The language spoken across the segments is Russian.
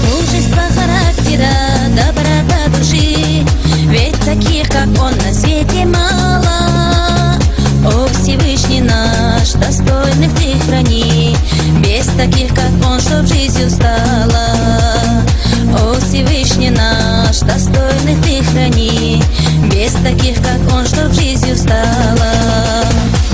Мужество характера, доброта души, ведь таких, как он, на свете мало. О, Всевышний наш, достойных ты храни, без таких, как он, чтоб жизнью стала. О, Всевышний наш, достойных ты храни, без таких, как он, чтоб жизнью стала.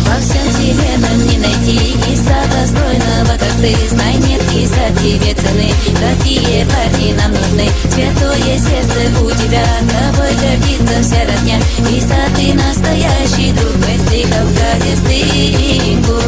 Во всем вселенном не найти Иса достойного, как ты. Знай, нет Иса тебе цены. Такие парни нам нужны. Святое сердце у тебя, тобой гордится вся родня. Иса, ты настоящий друг, ведь ты кавказец, ты ингуш.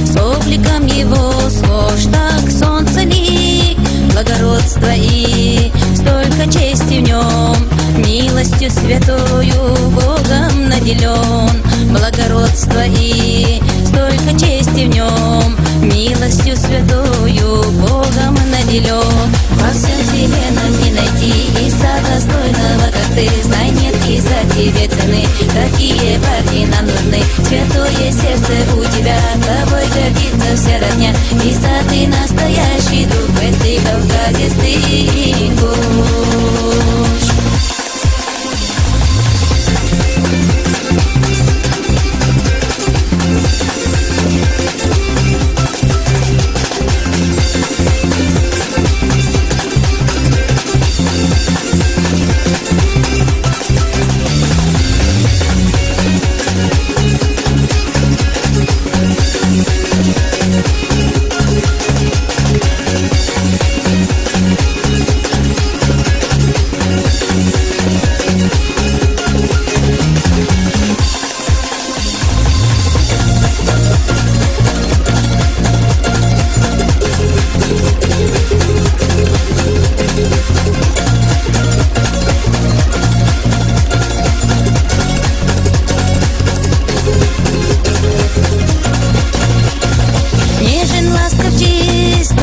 С обликом его схож, так солнце лик, благородство и столько чести в нем, милостью святою Богом наделен. Благородство и столько чести в нем, милостью святою Богом наделен. Во всем вселенном не найти Иса достойного, как ты. Знай, нет Иса тебе цены. Такие парни нам нужны. Святое сердце у тебя, тобой гордится вся родня. Иса, ты настоящий друг, ведь ты кавказец, ты ингуш.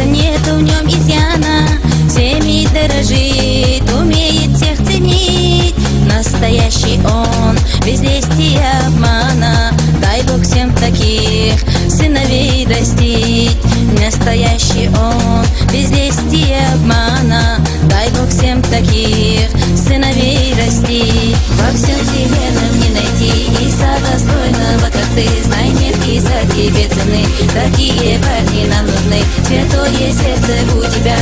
Нету в нем изъяна, всеми дорожит, умеет всех ценить. Настоящий он, без лести и обмана, дай Бог всем таких сыновей достичь. Настоящий он, без лести и обмана, дай Бог всем таких сыновей достичь. Во всем вселенном не найти Иса достойного, как ты. Знай, нет Иса тебе цены. Такие парни нам нужны. Святое сердце у тебя,